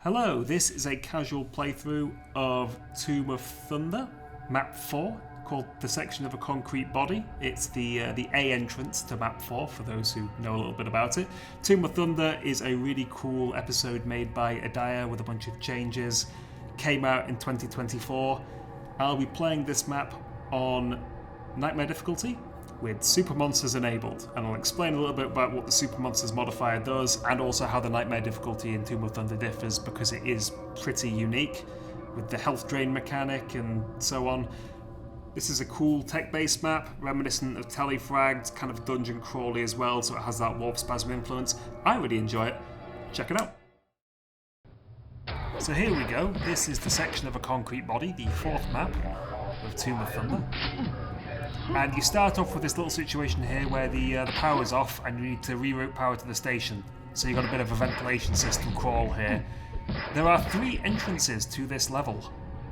Hello, this is a casual playthrough of Tomb of Thunder, map 4, called Dissection of a Concrete Body. It's the A entrance to map 4, for those who know a little bit about it. Tomb of Thunder is a really cool episode made by Adaya with a bunch of changes. Came out in 2024. I'll be playing this map on Nightmare difficulty, with Super Monsters enabled, and I'll explain a little bit about what the Super Monsters modifier does and also how the Nightmare difficulty in Tomb of Thunder differs, because it is pretty unique with the health drain mechanic and so on. This is a cool tech-based map, reminiscent of Telefragged, kind of dungeon crawly as well, so it has that warp spasm influence. I really enjoy it. Check it out. So here we go. This is Dissection of a Concrete Body, the 4th map of Tomb of Thunder. And you start off with this little situation here where the power's off and you need to reroute power to the station. So you've got a bit of a ventilation system crawl here. There are 3 entrances to this level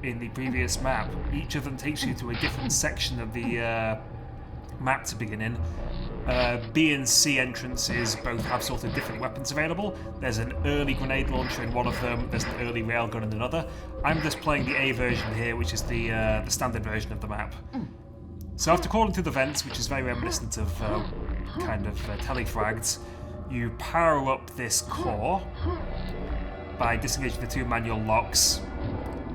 in the previous map. Each of them takes you to a different section of the map to begin in. B and C entrances both have sort of different weapons available. There's an early grenade launcher in one of them, there's an early railgun in another. I'm just playing the A version here, which is the standard version of the map. So after crawling through the vents, which is very reminiscent of Telefragged, you power up this core by disengaging the 2 manual locks,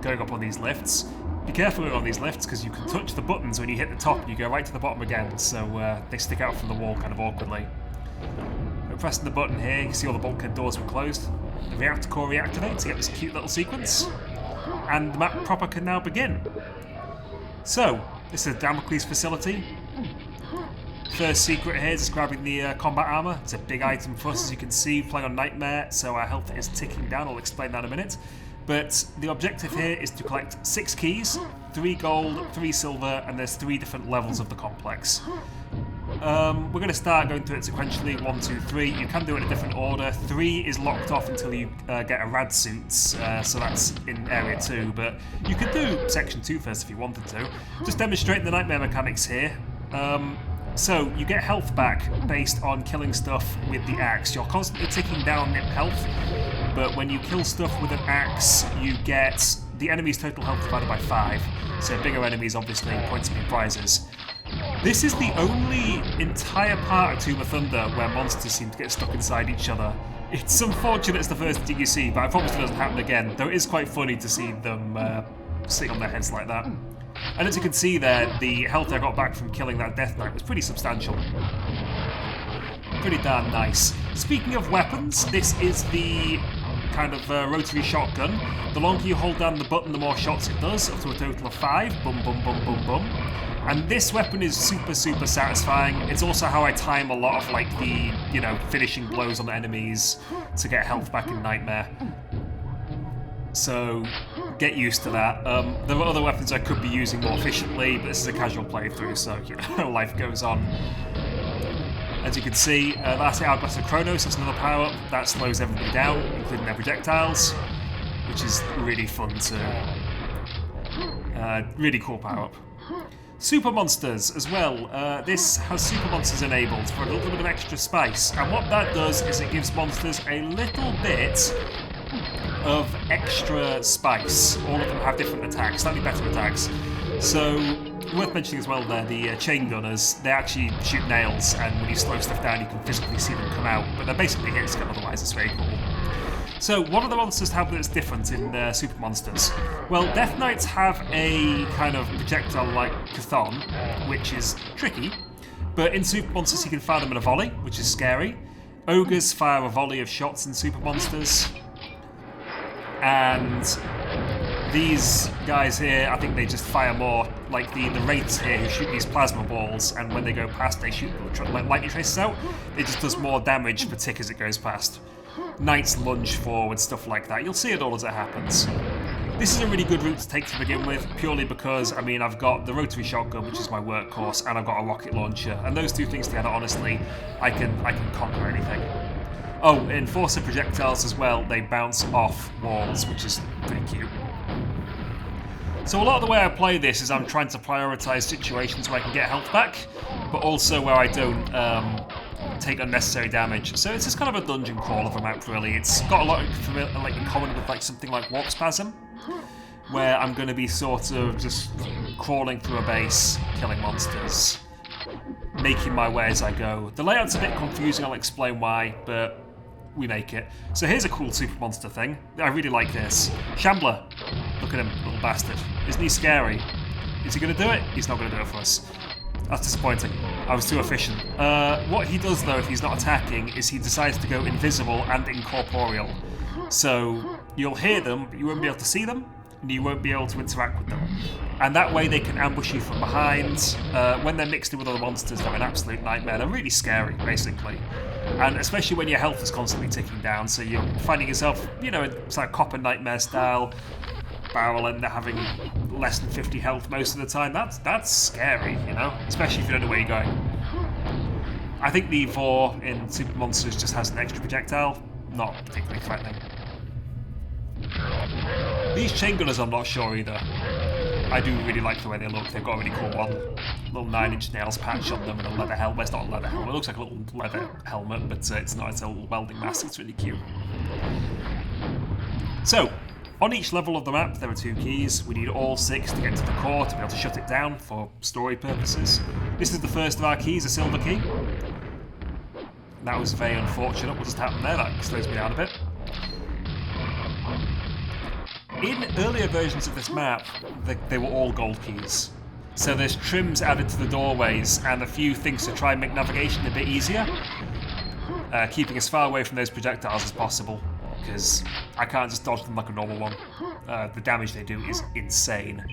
going up on these lifts. Be careful on these lifts because you can touch the buttons when you hit the top and you go right to the bottom again, so they stick out from the wall kind of awkwardly. By pressing the button here, you see all the bulkhead doors were closed. The reactor core reactivates to get this cute little sequence, and the map proper can now begin. So, this is a Damocles facility. First secret here is just grabbing the combat armor. It's a big item for us, as you can see, playing on Nightmare, so our health is ticking down. I'll explain that in a minute. But the objective here is to collect 6 keys, 3 gold, 3 silver, and there's 3 different levels of the complex. We're going to start going through it sequentially, 1, 2, 3. You can do it in a different order. 3 is locked off until you get a rad suit, so that's in area 2, but you could do section 2 first if you wanted to. Just demonstrating the Nightmare mechanics here. So you get health back based on killing stuff with the axe. You're constantly ticking down in health, but when you kill stuff with an axe, you get the enemy's total health divided by 5. So bigger enemies, obviously, points and prizes. This is the only entire part of Tomb of Thunder where monsters seem to get stuck inside each other. It's unfortunate it's the first thing you see, but I promise it doesn't happen again, though it is quite funny to see them sitting on their heads like that. And as you can see there, the health I got back from killing that Death Knight was pretty substantial. Pretty darn nice. Speaking of weapons, this is the kind of rotary shotgun. The longer you hold down the button, the more shots it does, up to a total of 5. Bum, bum, bum, bum, bum. And this weapon is super, super satisfying. It's also how I time a lot of like the, finishing blows on the enemies to get health back in Nightmare. So get used to that. There are other weapons I could be using more efficiently, but this is a casual playthrough, so life goes on. As you can see, that's the Hourglass of Chronos. That's another power-up that slows everybody down, including their projectiles, which is really fun to... really cool power-up. Super Monsters as well. This has Super Monsters enabled for a little bit of extra spice, and what that does is it gives monsters a little bit of extra spice. All of them have different attacks, slightly better attacks. So, worth mentioning as well there, the chain gunners, they actually shoot nails, and when you slow stuff down you can physically see them come out, but they're basically hit skill otherwise. It's very cool. So, what are the monsters have that's different in Super Monsters? Well, Death Knights have a kind of projectile-like Chthon, which is tricky, but in Super Monsters you can fire them in a volley, which is scary. Ogres fire a volley of shots in Super Monsters, and these guys here, I think they just fire more, like the Wraiths here who shoot these plasma balls, and when they go past they shoot lightning traces out. It just does more damage per tick as it goes past. Knights lunge forward, stuff like that. You'll see it all as it happens. This is a really good route to take to begin with, purely because, I've got the rotary shotgun, which is my workhorse, and I've got a rocket launcher, and those 2 things together, honestly, I can conquer anything. Oh, Enforcer projectiles as well, they bounce off walls, which is pretty cute. So a lot of the way I play this is I'm trying to prioritise situations where I can get health back, but also where I don't take unnecessary damage. So it's just kind of a dungeon crawl of a map, really. It's got a lot in common with like something like Warp Spasm, where I'm going to be sort of just crawling through a base, killing monsters, making my way as I go. The layout's a bit confusing, I'll explain why, but we make it. So here's a cool super monster thing. I really like this. Shambler. Look at him, little bastard. Isn't he scary? Is he going to do it? He's not going to do it for us. That's disappointing. I was too efficient. What he does, though, if he's not attacking, is he decides to go invisible and incorporeal. So you'll hear them, but you won't be able to see them, and you won't be able to interact with them. And that way they can ambush you from behind. When they're mixed in with other monsters, they're an absolute nightmare. They're really scary, basically. And especially when your health is constantly ticking down, so you're finding yourself, you know, it's like Copper Nightmare style, barrel and having less than 50 health most of the time. That's scary, you know, especially if you don't know where you're going. I think the Vor in Super Monsters just has an extra projectile, not particularly threatening. These chain gunners I'm not sure either. I do really like the way they look. They've got a really cool one. Little 9-inch nails patch on them and a leather helmet. It's not a leather helmet. It looks like a little leather helmet, but it's not. It's a little welding mask. It's really cute. So, on each level of the map, there are 2 keys. We need all 6 to get to the core to be able to shut it down for story purposes. This is the first of our keys, a silver key. That was very unfortunate. What just happened there? That slows me down a bit. In earlier versions of this map, they were all gold keys. So there's trims added to the doorways and a few things to try and make navigation a bit easier. Keeping as far away from those projectiles as possible, because I can't just dodge them like a normal one. The damage they do is insane.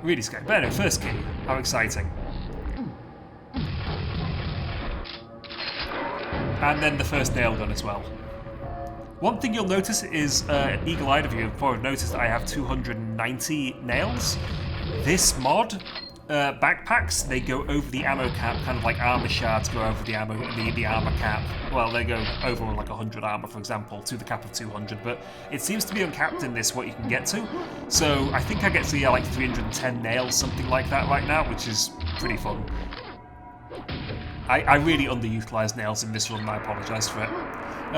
Really scary. But anyway, first key. How exciting. And then the first nail gun as well. One thing you'll notice is, eagle-eyed of you probably noticed that I have 290 nails. This mod, backpacks, they go over the ammo cap, kind of like armor shards go over the ammo, the armor cap. Well, they go over like 100 armor, for example, to the cap of 200, but it seems to be uncapped in this what you can get to. So I think I get to like 310 nails, something like that right now, which is pretty fun. I really underutilized nails in this run, and I apologise for it.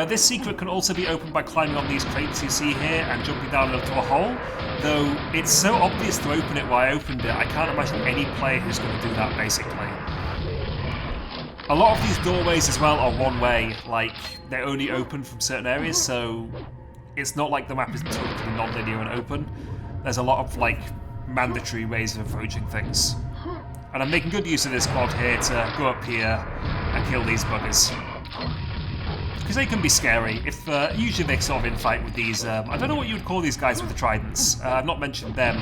This secret can also be opened by climbing on these crates you see here and jumping down into a hole, though it's so obvious to open it while I opened it, I can't imagine any player who's going to do that, basically. A lot of these doorways as well are one way, like, they're only open from certain areas, so it's not like the map is totally non-linear and open. There's a lot of, like, mandatory ways of approaching things. And I'm making good use of this quad here to go up here and kill these buggers. Because they can be scary. If usually they sort of infight with these, I don't know what you would call these guys with the tridents. I've not mentioned them.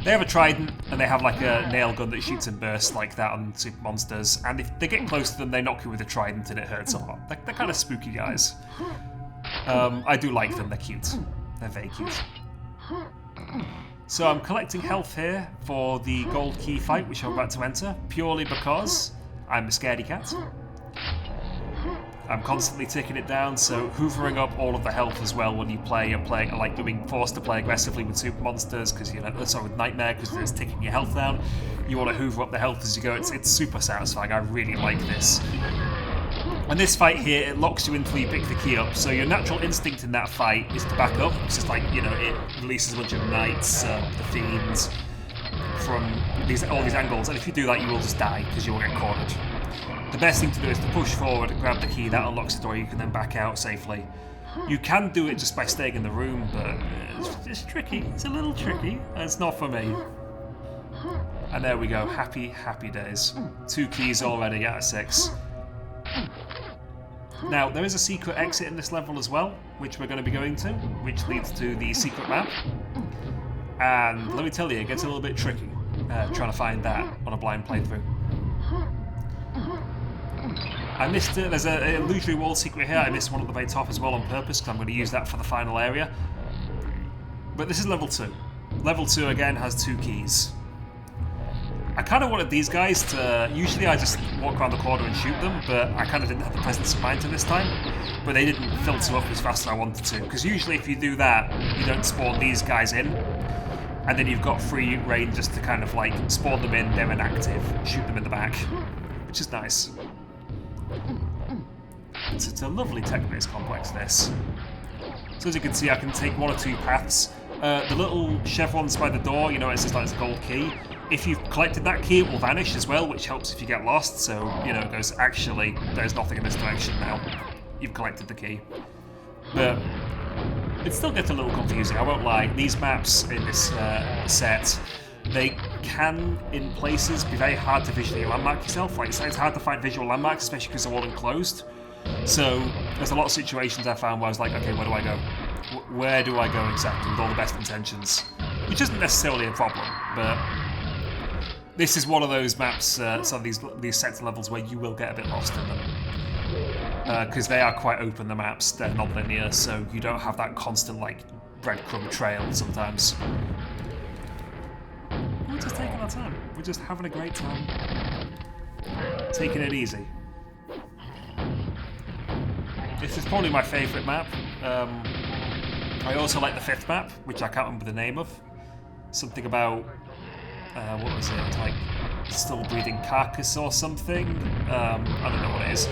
They have a trident and they have like a nail gun that shoots in bursts like that on super monsters. And if they get close to them, they knock you with a trident and it hurts a lot. They're kind of spooky guys. I do like them. They're cute. They're very cute. So I'm collecting health here for the gold key fight, which I'm about to enter, purely because I'm a scaredy cat. I'm constantly ticking it down, so hoovering up all of the health as well when you play. You're playing, like being forced to play aggressively with super monsters, because you know, sorry, with Nightmare, because it's ticking your health down. You want to hoover up the health as you go. It's super satisfying. I really like this. And this fight here, it locks you until you pick the key up. So your natural instinct in that fight is to back up. It's just like, you know, it releases a bunch of knights, the fiends, from all these angles. And if you do that, you will just die because you will get cornered. The best thing to do is to push forward and grab the key. That unlocks the door. You can then back out safely. You can do it just by staying in the room, but it's tricky. It's a little tricky. It's not for me. And there we go. Happy, happy days. 2 keys already out of 6. Now, there is a secret exit in this level as well, which we're going to be going to, which leads to the secret map. And let me tell you, it gets a little bit tricky trying to find that on a blind playthrough. I missed it. There's an illusory wall secret here. I missed one at the very top as well on purpose, because I'm going to use that for the final area. But this is level 2. Level 2 again has 2 keys. I kind of wanted these guys to... Usually I just walk around the corner and shoot them, but I kind of didn't have the presence of mind to this time. But they didn't filter up as fast as I wanted to, because usually if you do that, you don't spawn these guys in, and then you've got free reign just to kind of like spawn them in, they're inactive, shoot them in the back. which is nice. It's a lovely tech-based complex, this. So as you can see, I can take one or two paths. The little chevrons by the door, you know, it's just like it's a gold key. If you've collected that key, it will vanish as well, which helps if you get lost. So, you know, it goes, actually, there's nothing in this direction now. You've collected the key. But it still gets a little confusing, I won't lie. These maps in this set, they can, in places, be very hard to visually landmark yourself. Like, it's hard to find visual landmarks, especially because they're all enclosed. So, there's a lot of situations I found where I was like, okay, where do I go? Where do I go exactly with all the best intentions? Which isn't necessarily a problem, but this is one of those maps, some of these sets of levels where you will get a bit lost in them. Because they are quite open, the maps, they're not linear, so you don't have that constant, like, breadcrumb trail sometimes. We're just taking our time. We're just having a great time. Taking it easy. This is probably my favourite map. I also like the fifth map, which I can't remember the name of. Something about, what was it, like, still breathing carcass or something? I don't know what it is.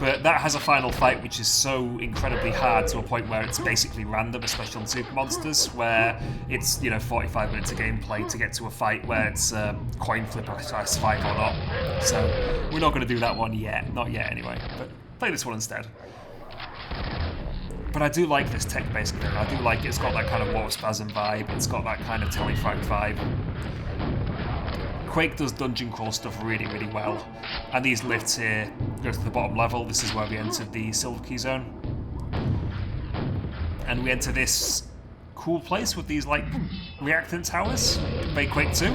But that has a final fight which is so incredibly hard to a point where it's basically random, especially on Super Monsters, where it's, you know, 45 minutes of gameplay to get to a fight where it's coin flip as fight or not. So we're not going to do that one yet, not yet anyway, but play this one instead. But I do like this tech-based thing. I do like it. It's got that kind of War Spasm vibe. It's got that kind of Telefrag vibe. Quake does dungeon crawl stuff really, really well. And these lifts here go to the bottom level. This is where we entered the Silver Key Zone. And we enter this cool place with these, like, reactant towers. Very Quake 2.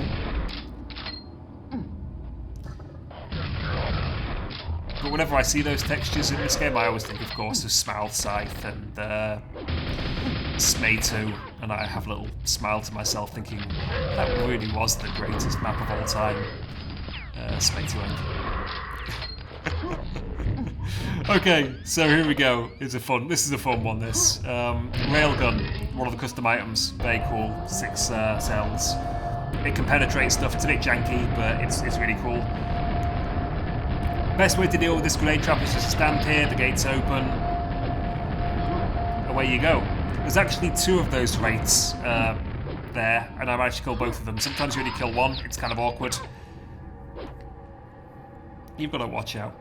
But whenever I see those textures in this game, I always think, of course, of Smaug Scythe and Smay 2, and I have a little smile to myself thinking, that really was the greatest map of all time. Smay 2 end. Okay, so here we go. This is a fun one, this. Railgun, one of the custom items, very cool, 6 cells. It can penetrate stuff, it's a bit janky, but it's really cool. Best way to deal with this grenade trap is just to stand here, the gate's open, away you go. There's actually 2 of those wraiths there, and I managed to kill both of them. Sometimes you only kill one, it's kind of awkward. You've got to watch out.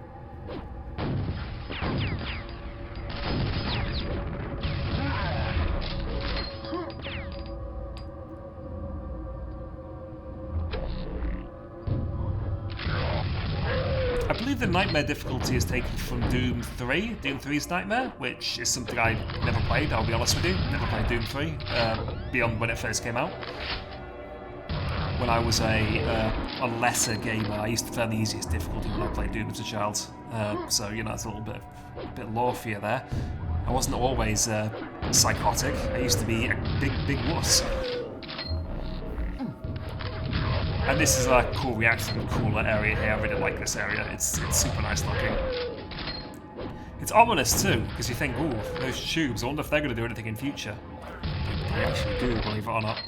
I believe the Nightmare difficulty is taken from Doom 3, Doom 3's Nightmare, which is something I never played, I'll be honest with you. Never played Doom 3, beyond when it first came out. When I was a lesser gamer, I used to play on the easiest difficulty when I played Doom as a child. So, you know, it's a little bit lore for you there. I wasn't always psychotic, I used to be a big wuss. And this is a cool reaction, cooler area here. I really like this area. It's super nice looking. It's ominous too, because you think, ooh, those tubes, I wonder if they're going to do anything in future. They actually do, believe it or not.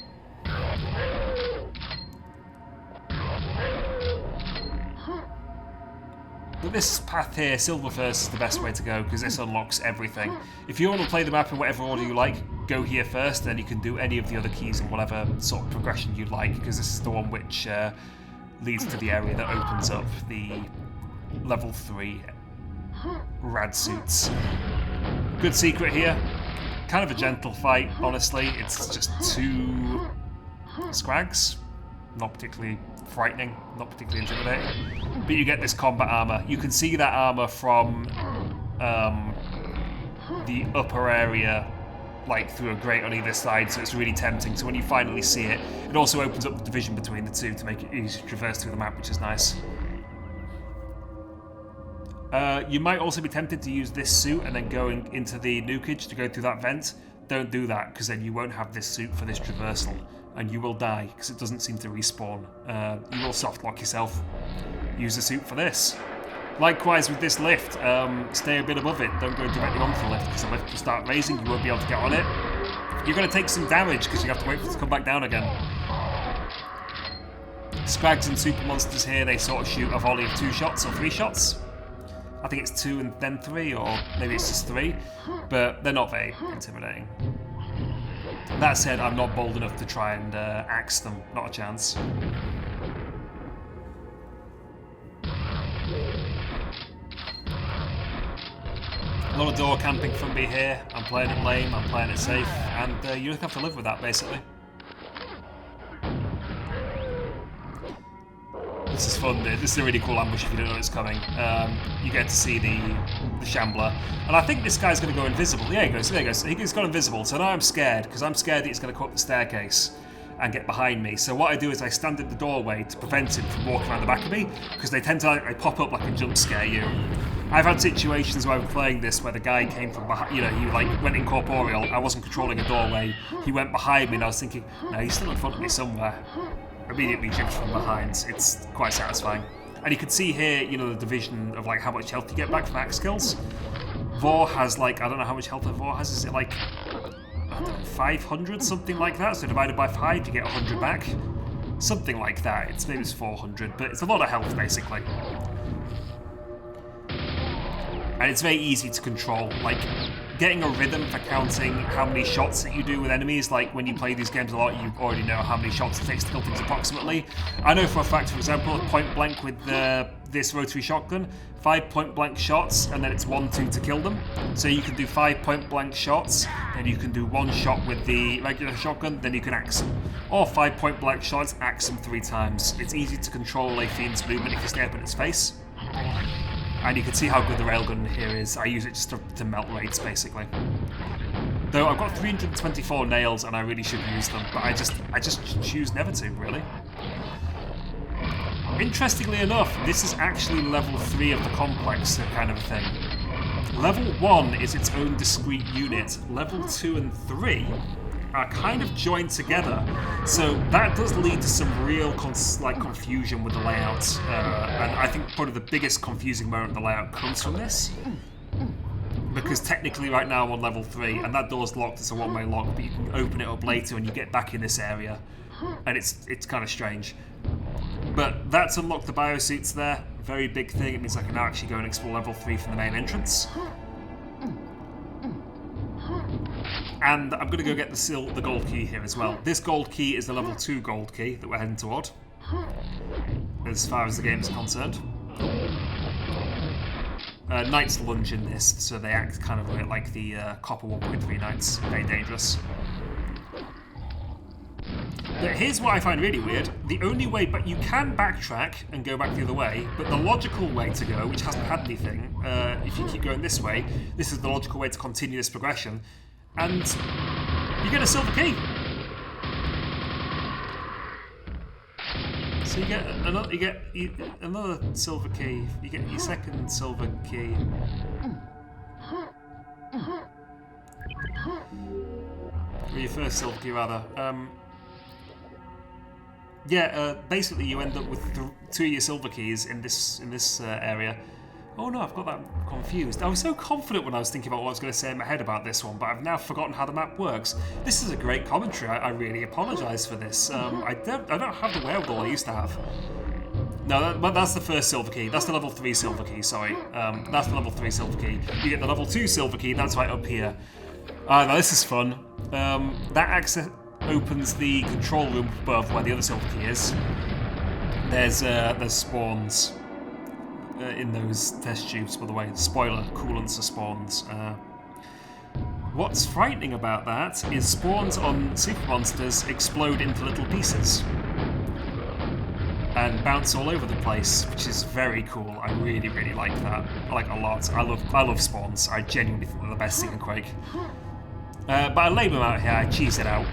But this path here, Silver first, is the best way to go, because this unlocks everything. If you want to play the map in whatever order you like, go here first, then you can do any of the other keys in whatever sort of progression you like, because this is the one which leads to the area that opens up the level 3 rad suits. Good secret here. Kind of a gentle fight, honestly. It's just 2 scrags. Not particularly frightening, not particularly intimidating. But you get this combat armor. You can see that armor from the upper area, like through a grate on either side, so it's really tempting. So when you finally see it, it also opens up the division between the 2 to make it easy to traverse through the map, which is nice. You might also be tempted to use this suit and then going into the nukage to go through that vent. Don't do that, because then you won't have this suit for this traversal, and you will die, because it doesn't seem to respawn. You will softlock yourself. Use the suit for this. Likewise with this lift, stay a bit above it. Don't go directly onto the lift, because the lift will start raising, you won't be able to get on it. You're going to take some damage, because you have to wait for it to come back down again. Scrags and super monsters here, they sort of shoot a volley of 2 shots or 3 shots. I think it's 2 and then 3, or maybe it's just 3, but they're not very intimidating. That said, I'm not bold enough to try and axe them, not a chance. A lot of door camping from me here. I'm playing it lame, I'm playing it safe, and you just have to live with that, basically. This is fun. This is a really cool ambush if you don't know it's coming. You get to see the shambler, and I think this guy's going to go invisible. Yeah, he goes. There he goes. He's gone invisible. So now I'm scared because I'm scared that he's going to go up the staircase and get behind me. So what I do is I stand at the doorway to prevent him from walking around the back of me because they tend to like, pop up like a jump scare you. I've had situations where I'm playing this where the guy came from behind, you know, he like went incorporeal. I wasn't controlling a doorway. He went behind me, and I was thinking, no, he's still in front of me somewhere. Immediately jumped from behind. It's quite satisfying. And you can see here, you know, the division of like how much health you get back from axe kills. Vor has like, I don't know how much health Vor has. Is it like, I don't know, 500, something like that? So divided by 5, you get 100 back. Something like that. Maybe it's 400, but it's a lot of health basically. And it's very easy to control. Like, getting a rhythm for counting how many shots that you do with enemies, like when you play these games a lot, you already know how many shots it takes to kill things approximately. I know for a fact, for example, point blank with this rotary shotgun, 5 point blank shots, and then it's 1-2 to kill them. So you can do 5 point blank shots, then you can do 1 shot with the regular shotgun, then you can axe them. Or 5 point blank shots, axe them 3 times. It's easy to control a fiend's movement if you stay up in its face. And you can see how good the railgun here is. I use it just to melt raids, basically. Though I've got 324 nails and I really should use them, but I just choose never to, really. Interestingly enough, this is actually level 3 of the complex kind of a thing. Level 1 is its own discrete unit. Level 2 and 3 are kind of joined together, so that does lead to some real confusion with the layout, and I think probably the biggest confusing moment of the layout comes from this, because technically right now I'm on level 3 and that door's locked. It's a one-way lock, but you can open it up later when you get back in this area, and it's kind of strange. But that's unlocked the biosuits there, very big thing. It means I can now actually go and explore level 3 from the main entrance. And I'm going to go get the gold key here as well. This gold key is the level 2 gold key that we're heading toward, as far as the game is concerned. Knights lunge in this, so they act kind of like the copper 1.3 knights. Very dangerous. But here's what I find really weird. The only way, but you can backtrack and go back the other way, but the logical way to go, which hasn't had anything, if you keep going this way, this is the logical way to continue this progression, and you get a silver key. So you get another silver key. You get your second silver key. Or your first silver key, rather. Basically you end up with 2 of your silver keys in this area. Oh no, I've got that confused. I was so confident when I was thinking about what I was going to say in my head about this one, but I've now forgotten how the map works. This is a great commentary. I really apologise for this. I don't have the wherewithal I used to have. No, but that's the first silver key. That's the level 3 silver key, sorry. That's the level 3 silver key. You get the level 2 silver key, that's right up here. Now this is fun. That access opens the control room above where the other silver key is. There's spawns in those test tubes, by the way. Spoiler, coolants are spawns. What's frightening about that is spawns on super monsters explode into little pieces and bounce all over the place, which is very cool. I really, really like that. I like it a lot. I love spawns. I genuinely think they're the best thing in Quake. But I laid them out here. I cheesed it out.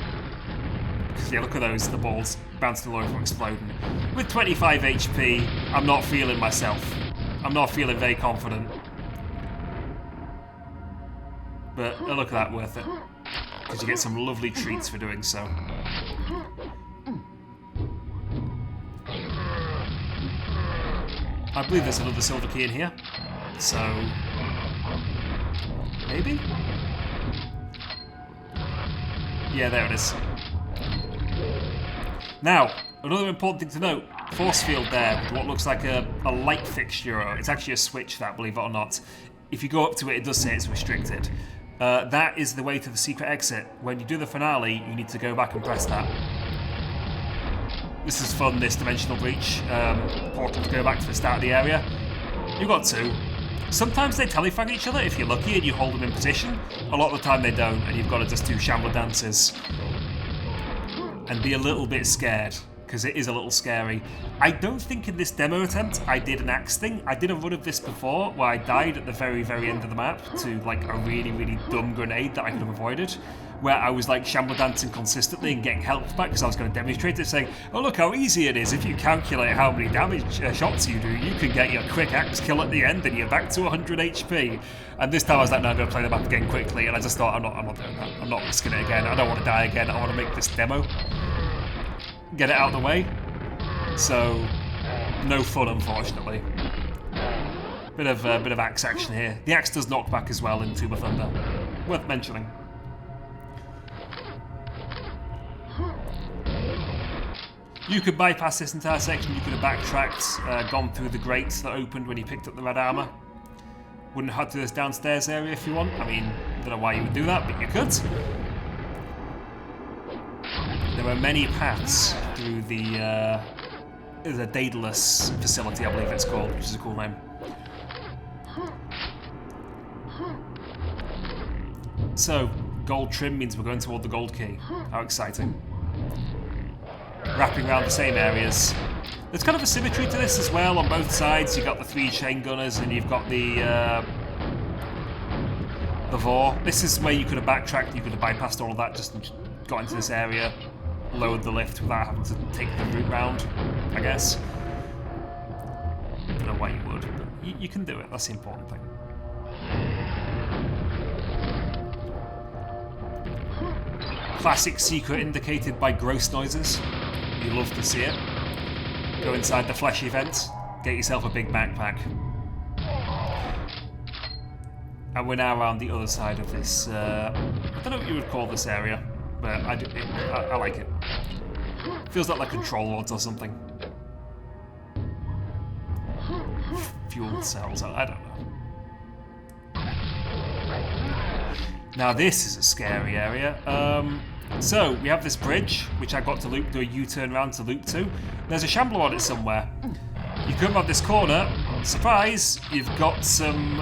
Because yeah, look at those, the balls bouncing all over and exploding. With 25 HP, I'm not feeling myself. I'm not feeling very confident. But look at that, worth it. Because you get some lovely treats for doing so. I believe there's another silver key in here. So... maybe? Yeah, there it is. Now, another important thing to note. force field there with what looks like a light fixture. It's actually a switch, that, believe it or not. If you go up to it, it does say it's restricted. That is the way to the secret exit. When you do the finale, you need to go back and press that. This is fun, this dimensional breach portal to go back to the start of the area. You've got two. Sometimes they telefrag each other if you're lucky and you hold them in position. A lot of the time they don't, and you've got to just do shambler dances. And be a little bit scared, because it is a little scary. I don't think in this demo attempt I did an axe thing. I did a run of this before where I died at the very, very end of the map to like a really, really dumb grenade that I could have avoided, where I was like shambler dancing consistently and getting health back because I was going to demonstrate it, saying, oh look how easy it is. If you calculate how many damage shots you do, you can get your quick axe kill at the end and you're back to 100 HP. And this time I was like, no, I'm going to play the map again quickly, and I just thought, I'm not doing that. I'm not risking it again. I don't want to die again. I want to make this demo. Get it out of the way. So, no fun, unfortunately. Bit of axe action here. The axe does knock back as well in Tomb of Thunder. Worth mentioning. You could bypass this entire section. You could have backtracked, gone through the grates that opened when you picked up the red armor. Wouldn't have had to this downstairs area if you want. I mean, I don't know why you would do that, but you could. There are many paths through the Daedalus facility, I believe it's called, which is a cool name. So, gold trim means we're going toward the gold key. How exciting. Wrapping around the same areas. There's kind of a symmetry to this as well on both sides. You've got the 3 chain gunners and you've got the Vor. This is where you could have backtracked, you could have bypassed all of that, just got into this area, lowered the lift without having to take the route round, I guess. I don't know why you would, but you can do it, that's the important thing. Classic secret indicated by gross noises. You love to see it. Go inside the fleshy vent, get yourself a big backpack. And we're now around the other side of this, I don't know what you would call this area, but I like it. Feels like control rods or something. Fuel cells, I don't know. Now this is a scary area. So we have this bridge, which I got to do a U-turn around to loop to. There's a shambler on it somewhere. You come around this corner, surprise, you've got some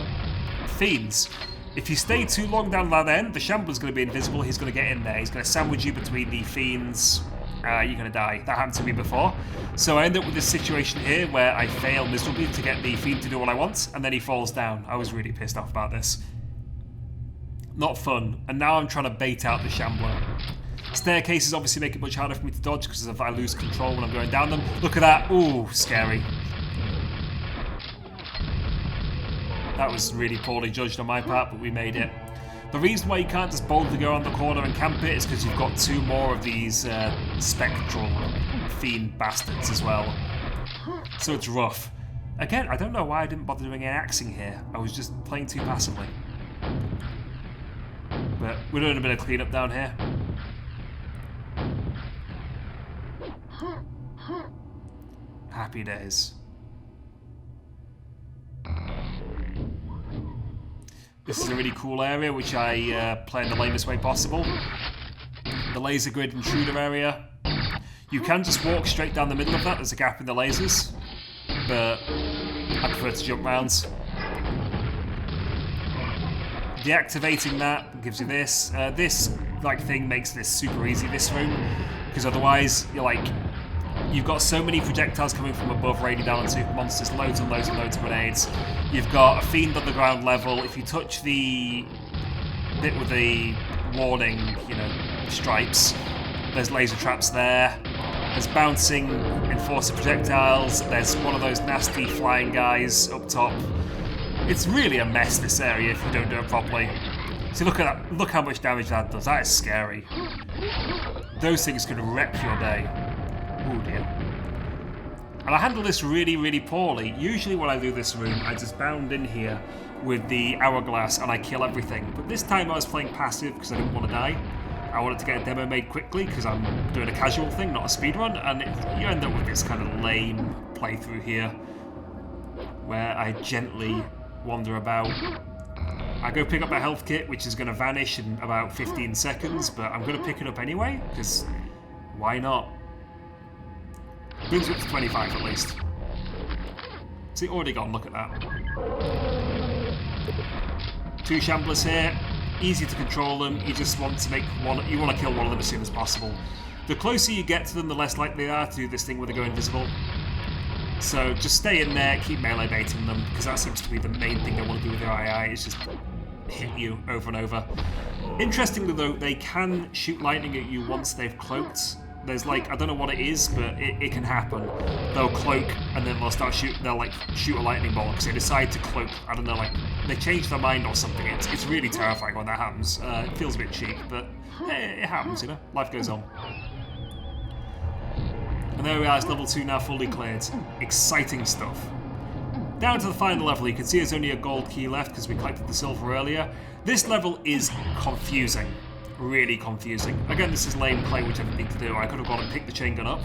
fiends. If you stay too long down that end, the shambler's going to be invisible, he's going to get in there, he's going to sandwich you between the fiends, you're going to die. That happened to me before. So I end up with this situation here where I fail miserably to get the fiend to do what I want, and then he falls down. I was really pissed off about this. Not fun. And now I'm trying to bait out the shambler. Staircases obviously make it much harder for me to dodge because I lose control when I'm going down them. Look at that. Ooh, scary. That was really poorly judged on my part, but we made it. The reason why you can't just boldly go around the corner and camp it is because you've got 2 more of these spectral fiend bastards as well. So it's rough. Again, I don't know why I didn't bother doing any axing here. I was just playing too passively. But we're doing a bit of cleanup down here. Happy days. This is a really cool area, which I play in the lamest way possible. The laser grid intruder area. You can just walk straight down the middle of that, there's a gap in the lasers. But I prefer to jump rounds. Deactivating that gives you this. This thing makes this super easy, this room. Because otherwise, you've got so many projectiles coming from above raining down on super monsters, loads and loads and loads of grenades. You've got a fiend on the ground level. If you touch the bit with the warning, stripes, there's laser traps there. There's bouncing enforcer projectiles. There's one of those nasty flying guys up top. It's really a mess, this area, if you don't do it properly. See, look at that. Look how much damage that does. That is scary. Those things can wreck your day. Oh dear. And I handle this really, really poorly. Usually when I do this room, I just bound in here with the hourglass and I kill everything. But this time I was playing passive because I didn't want to die. I wanted to get a demo made quickly because I'm doing a casual thing, not a speed run, and you end up with this kind of lame playthrough here where I gently wander about. I go pick up my health kit, which is going to vanish in about 15 seconds, but I'm going to pick it up anyway, because why not? Brings it up to 25 at least. Is it already gone? Look at that. 2 shamblers here, easy to control them. You just want to you want to kill one of them as soon as possible. The closer you get to them, the less likely they are to do this thing where they go invisible. So just stay in there, keep melee baiting them, because that seems to be the main thing they want to do with their II, is just hit you over and over. Interestingly though, they can shoot lightning at you once they've cloaked. There's like, I don't know what it is, but it can happen. They'll cloak and then they'll like shoot a lightning bolt because they decide to cloak. I don't know, like they change their mind or something. It's really terrifying when that happens. It feels a bit cheap, but it happens, you know. Life goes on. And there we are, it's level 2 now fully cleared. Exciting stuff. Down to the final level, you can see there's only a gold key left because we collected the silver earlier. This level is confusing. Really confusing. Again, this is lame play, which I didn't need to do. I could have gone and picked the chain gun up.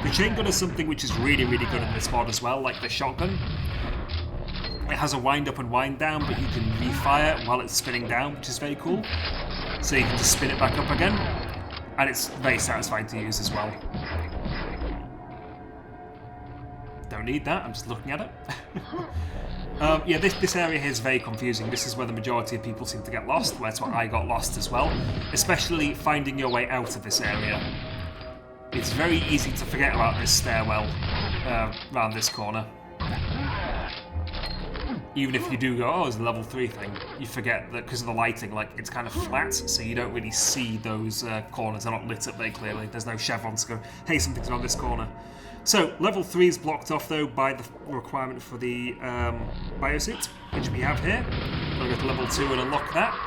The chain gun is something which is really, really good in this mod as well, like the shotgun. It has a wind up and wind down, but you can refire while it's spinning down, which is very cool. So you can just spin it back up again, and it's very satisfying to use as well. Don't need that, I'm just looking at it. Yeah, this area here is very confusing. This is where the majority of people seem to get lost. That's where I got lost as well. Especially finding your way out of this area. It's very easy to forget about this stairwell around this corner. Even if you do go, oh, it's a level 3 thing, you forget that because of the lighting, like, it's kind of flat, so you don't really see those corners. They're not lit up very clearly. There's no chevrons to go, hey, something's around this corner. So, level 3 is blocked off, though, by the requirement for the biosuit, which we have here. We'll go to level 2 and unlock that.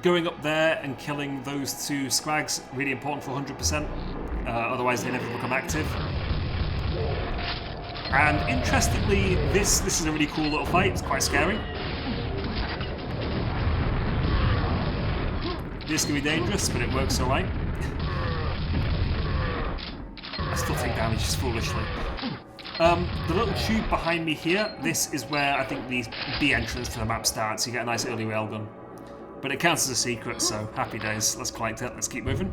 Going up there and killing those 2 scrags, really important for 100%, otherwise they never become active. And interestingly, this is a really cool little fight. It's quite scary. This can be dangerous, but it works alright. I still take damage just foolishly. The little tube behind me here, this is where I think the B entrance to the map starts. You get a nice early railgun. But it counts as a secret, so happy days. Let's collect it, let's keep moving.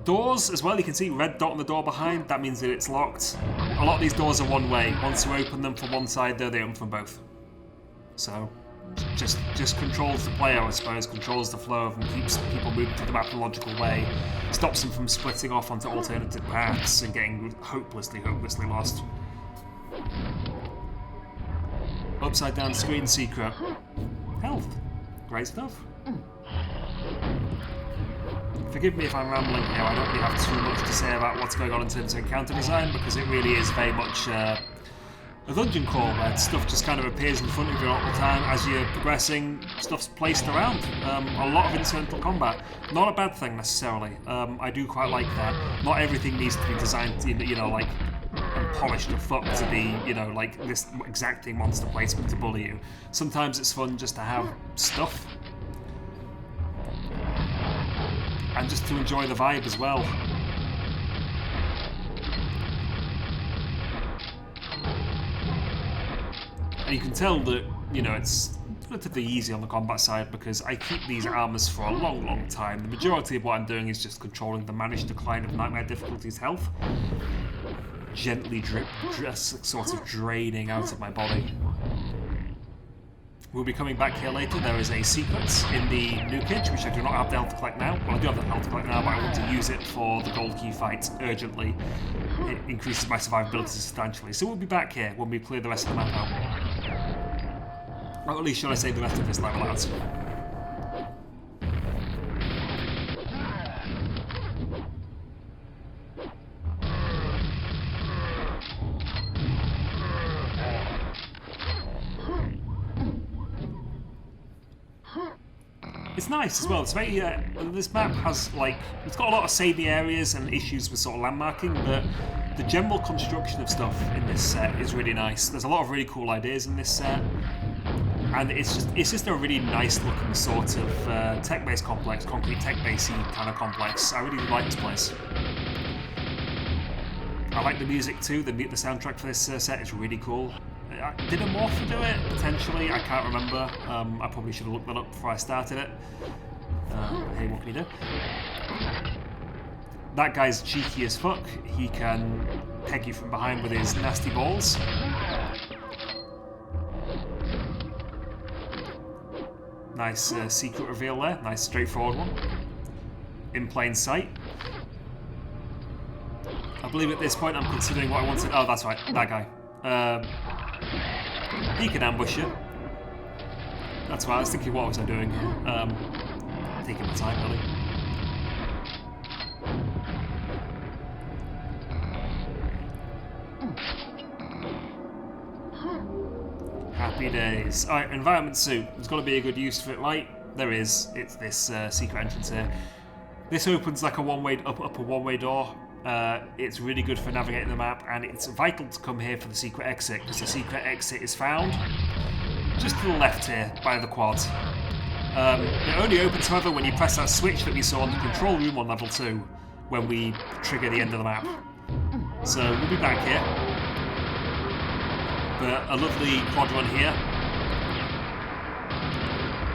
Doors as well, you can see red dot on the door behind, that means that it's locked. A lot of these doors are one way. Once you open them from one side, they open from both. So, just controls the player, I suppose, controls the flow of them, keeps people moving through the map in a logical way, stops them from splitting off onto alternative paths and getting hopelessly lost. Upside down screen secret. Health. Great stuff. Forgive me if I'm rambling here, I don't really have too much to say about what's going on in terms of encounter design, because it really is very much a dungeon crawl where stuff just kind of appears in front of you all the time as you're progressing. Stuff's placed around. A lot of incidental combat. Not a bad thing necessarily. I do quite like that. Not everything needs to be designed to, you know, like, and polished to fuck to be, you know, like this exacting monster placement to bully you. Sometimes it's fun just to have stuff. And just to enjoy the vibe as well. And you can tell that, you know, it's relatively easy on the combat side because I keep these armors for a long, long time. The majority of what I'm doing is just controlling the managed decline of Nightmare difficulty's health. Gently sort of draining out of my body. We'll be coming back here later. There is a secret in the nukage, which I do not have the health to collect now. Well, I do have the health to collect now, but I want to use it for the gold key fight urgently. It increases my survivability substantially. So we'll be back here when we clear the rest of the map out. Or at least should I say the rest of this level out. It's nice as well. It's very. This map has it's got a lot of savey areas and issues with sort of landmarking, but the general construction of stuff in this set is really nice. There's a lot of really cool ideas in this set. And it's just a really nice looking sort of tech-based complex, concrete tech-based kind of complex. I really like this place. I like the music too. The soundtrack for this set is really cool. Did a morph do it? Potentially, I can't remember. I probably should have looked that up before I started it. Hey, what can you do? That guy's cheeky as fuck. He can peg you from behind with his nasty balls. Nice secret reveal there. Nice straightforward one. In plain sight. I believe at this point I'm considering what I wanted. Oh, that's right. That guy. He can ambush you. That's why I was thinking, what was I doing here? Taking my time, really. Happy days. Alright, environment suit. There's got to be a good use for it, right? There is. It's this secret entrance here. This opens like a one-way up a one-way door. It's really good for navigating the map, and it's vital to come here for the secret exit, because the secret exit is found just to the left here by the quad. It only opens, however, when you press that switch that we saw in the control room on level 2 when we trigger the end of the map. So we'll be back here. But a lovely quad run here.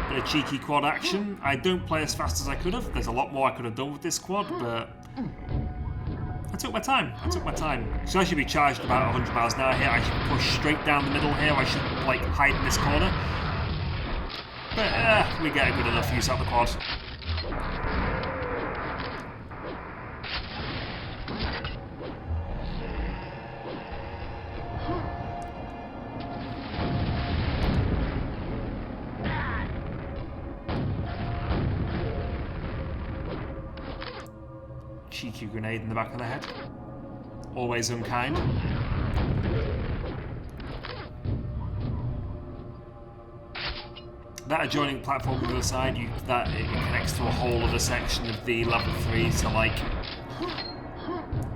Bit of cheeky quad action. I don't play as fast as I could have. There's a lot more I could have done with this quad, but I took my time. So I should be charged about 100 miles an hour here. I should push straight down the middle here. I should like hide in this corner. But we get a good enough use out of the quad. Cheeky grenade in the back of the head. Always unkind. That adjoining platform on the other side, it connects to a whole other section of the level 3, so like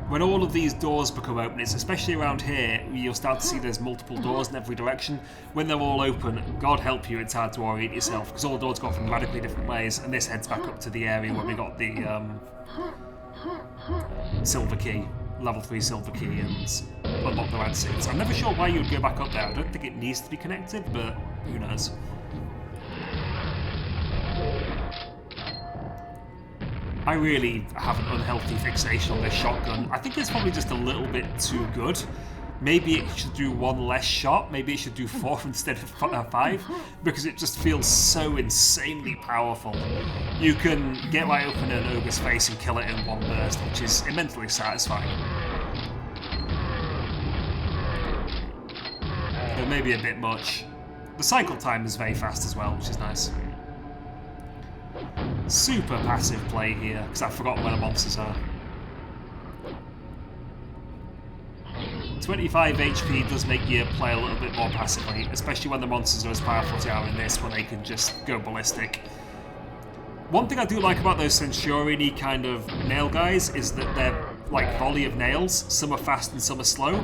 when all of these doors become open, it's especially around here, you'll start to see there's multiple doors in every direction. When they're all open, God help you, it's hard to orient yourself, because all the doors go off in radically different ways, and this heads back up to the area where we got the silver key, level 3 silver key, and unlock the rad suits. I'm never sure why you would go back up there. I don't think it needs to be connected, but who knows. I really have an unhealthy fixation on this shotgun. I think it's probably just a little bit too good. Maybe it should do one less shot. Maybe it should do 4 instead of 5, because it just feels so insanely powerful. You can get right up in an ogre's face and kill it in one burst, which is immensely satisfying. But maybe a bit much. The cycle time is very fast as well, which is nice. Super passive play here, because I've forgotten where the monsters are. 25 HP does make you play a little bit more passively, especially when the monsters are as powerful as they are in this, when they can just go ballistic. One thing I do like about those Centurion-y kind of nail guys is that they're like volley of nails. Some are fast and some are slow,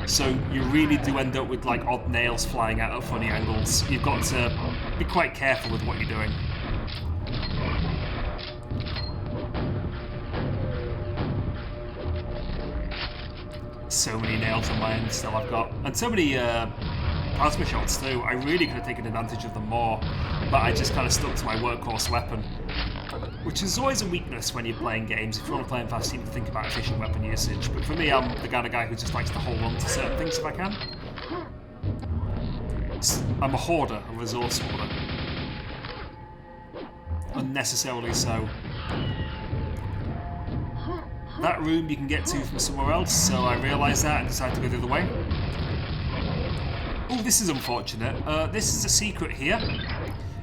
so you really do end up with like odd nails flying out at funny angles. You've got to be quite careful with what you're doing. So many nails on my end still I've got, and so many plasma shots too. I really could have taken advantage of them more, but I just kind of stuck to my workhorse weapon, which is always a weakness when you're playing games. If you want to play them fast, you need to think about efficient weapon usage, but for me, I'm the kind of guy who just likes to hold on to certain things if I can. I'm a hoarder, a resource hoarder. Unnecessarily so. That room you can get to from somewhere else, so I realised that and decided to go the other way. Oh, this is unfortunate. This is a secret here.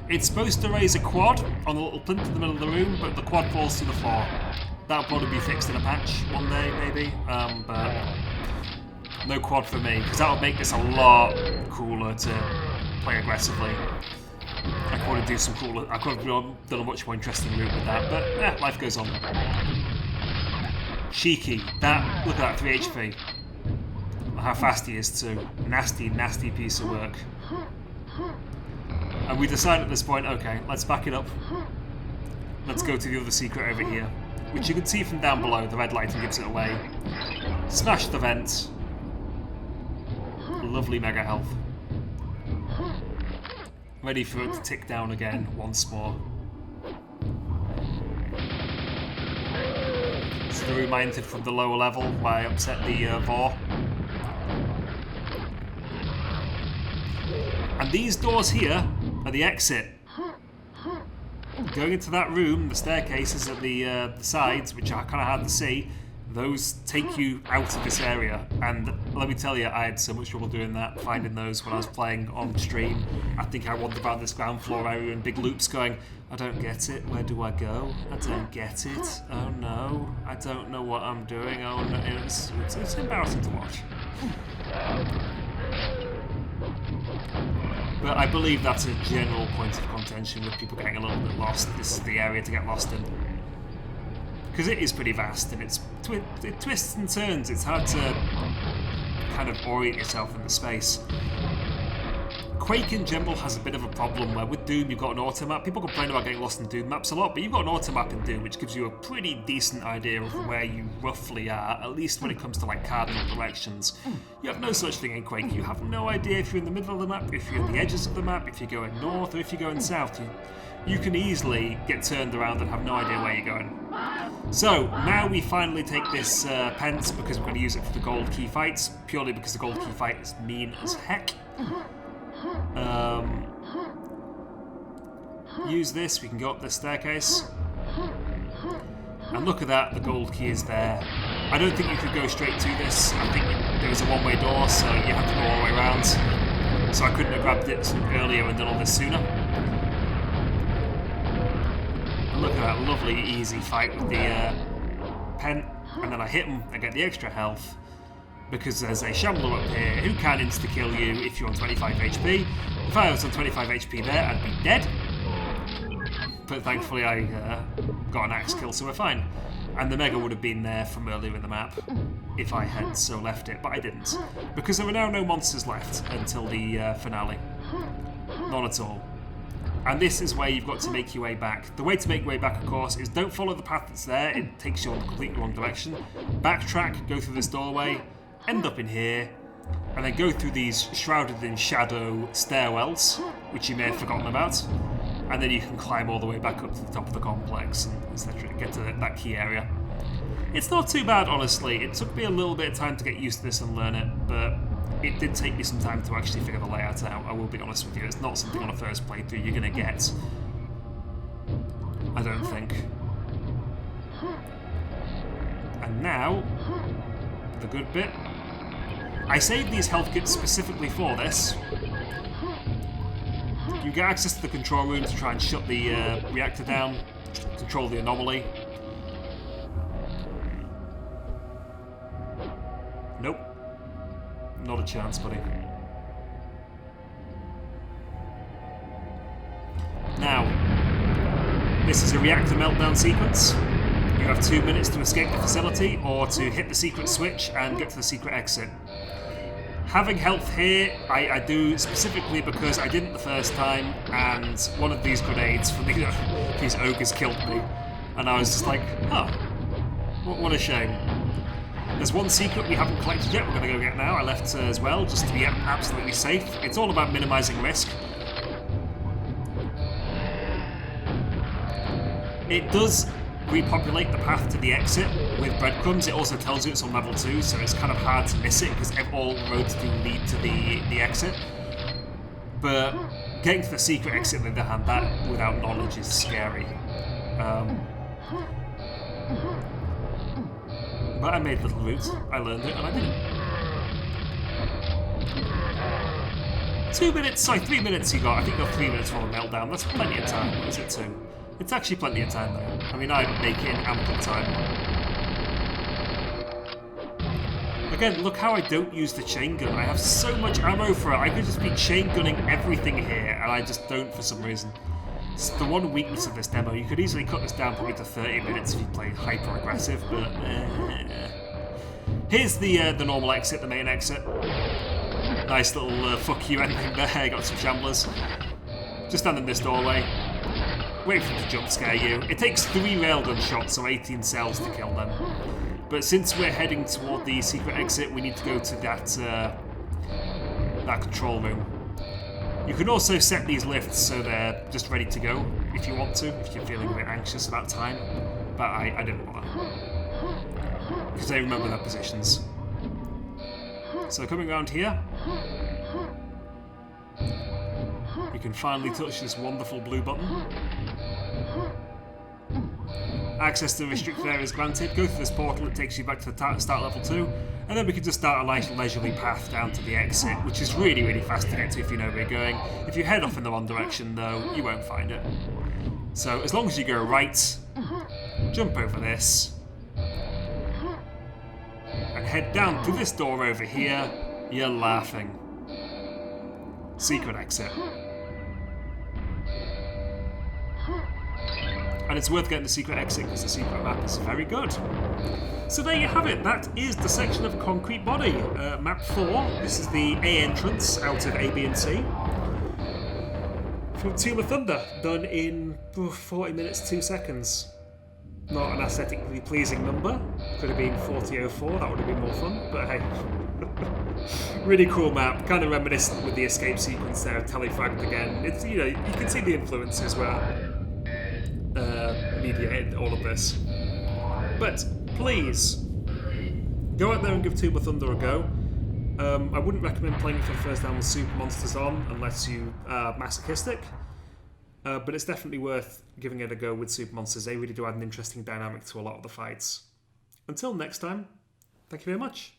It's supposed to raise a quad on a little plinth in the middle of the room, but the quad falls to the floor. That'll probably be fixed in a patch one day, maybe, but no quad for me, because that would make this a lot cooler to play aggressively. I could have do some cooler. I could have done a much more interesting route with that, but yeah, life goes on. Cheeky. That, look at that, 3 HP. How fast he is too. Nasty, nasty piece of work. And we decide at this point, okay, let's back it up. Let's go to the other secret over here, which you can see from down below. The red lighting gives it away. Smash the vent. Lovely mega health. Ready for it to tick down again once more. Still reminded from the lower level where I upset the Vor. And these doors here are the exit. Going into that room, the staircases at the sides, which are kind of hard to see, those take you out of this area. And let me tell you, I had so much trouble doing that, finding those when I was playing on stream. I think I wandered about this ground floor area in big loops going, I don't get it, where do I go? I don't get it, oh no, I don't know what I'm doing, oh no, it's embarrassing to watch. But I believe that's a general point of contention with people getting a little bit lost. This is the area to get lost in. Because it is pretty vast and it twists and turns. It's hard to kind of orient yourself in the space. Quake in general has a bit of a problem where with Doom you've got an auto map. People complain about getting lost in Doom maps a lot, but you've got an auto map in Doom which gives you a pretty decent idea of where you roughly are, at least when it comes to like cardinal directions. You have no such thing in Quake. You have no idea if you're in the middle of the map, if you're in the edges of the map, if you're going north or if you're going south. You can easily get turned around and have no idea where you're going. So, now we finally take this pence because we're going to use it for the gold key fights, purely because the gold key fight is mean as heck. Use this, we can go up this staircase. And look at that, the gold key is there. I don't think you could go straight to this. I think there was a one-way door, so you have to go all the way around. So I couldn't have grabbed it earlier and done all this sooner. Look at that lovely easy fight with the pen, and then I hit him, I get the extra health, because there's a shambler up here who can insta-kill you if you're on 25 HP. If I was on 25 HP there, I'd be dead. But thankfully I got an axe kill, so we're fine. And the Mega would have been there from earlier in the map if I had so left it, but I didn't. Because there are now no monsters left until the finale. None at all. And this is where you've got to make your way back. The way to make your way back, of course, is don't follow the path that's there. It takes you on the completely wrong direction. Backtrack, go through this doorway, end up in here, and then go through these shrouded in shadow stairwells, which you may have forgotten about. And then you can climb all the way back up to the top of the complex and etc. to get to that key area. It's not too bad, honestly. It took me a little bit of time to get used to this and learn it, but it did take me some time to actually figure the layout out, I will be honest with you. It's not something on a first playthrough you're going to get. I don't think. And now, the good bit. I saved these health kits specifically for this. You get access to the control room to try and shut the reactor down, control the anomaly. Nope. Not a chance, buddy. Now, this is a reactor meltdown sequence. You have 2 minutes to escape the facility or to hit the secret switch and get to the secret exit. Having health here, I do specifically because I didn't the first time, and one of these grenades from these ogres killed me, and I was just like, oh, what a shame. There's one secret we haven't collected yet, we're going to go get now. I left as well, just to be absolutely safe. It's all about minimising risk. It does repopulate the path to the exit with breadcrumbs. It also tells you it's on level 2, so it's kind of hard to miss it because all roads do lead to the exit. But getting to the secret exit, on the other hand, that without knowledge is scary. But I made little routes, I learned it, and I did it. 2 minutes, sorry, 3 minutes you got. I think you got 3 minutes for a meltdown. That's plenty of time. What is it, 2? It's actually plenty of time, though. I mean, I'd make it in ample time. Again, look how I don't use the chain gun. I have so much ammo for it. I could just be chain gunning everything here, and I just don't for some reason. It's the one weakness of this demo. You could easily cut this down probably to 30 minutes if you play hyper aggressive, but here's the normal exit, the main exit. Nice little fuck you ending there. Got some shamblers. Just stand in this doorway. Wait for them to jump scare you. It takes 3 railgun shots, so 18 cells to kill them. But since we're heading toward the secret exit, we need to go to that control room. You can also set these lifts so they're just ready to go if you want to, if you're feeling a bit anxious about time. But I didn't bother. Because I remember their positions. So coming around here, you can finally touch this wonderful blue button. Access to restricted areas granted. Go through this portal, it takes you back to the start level 2, and then we can just start a nice leisurely path down to the exit, which is really, really fast to get to if you know where you're going. If you head off in the wrong direction, though, you won't find it. So as long as you go right, jump over this, and head down to this door over here, you're laughing. Secret exit. And it's worth getting the secret exit because the secret map is very good. So there you have it. That is Dissection of a Concrete Body. Map 4. This is the A entrance out of A, B and C. From Tomb of Thunder. Done in 40 minutes, 2 seconds. Not an aesthetically pleasing number. Could have been 40:04. That would have been more fun. But hey. Really cool map. Kind of reminiscent with the escape sequence there. Telefragged again. It's, you know, you can see the influences where mediated all of this. But please go out there and give Tomb of Thunder a go. I wouldn't recommend playing it for the first time with super monsters on unless you are masochistic. But it's definitely worth giving it a go with super monsters. They really do add an interesting dynamic to a lot of the fights. Until next time, thank you very much.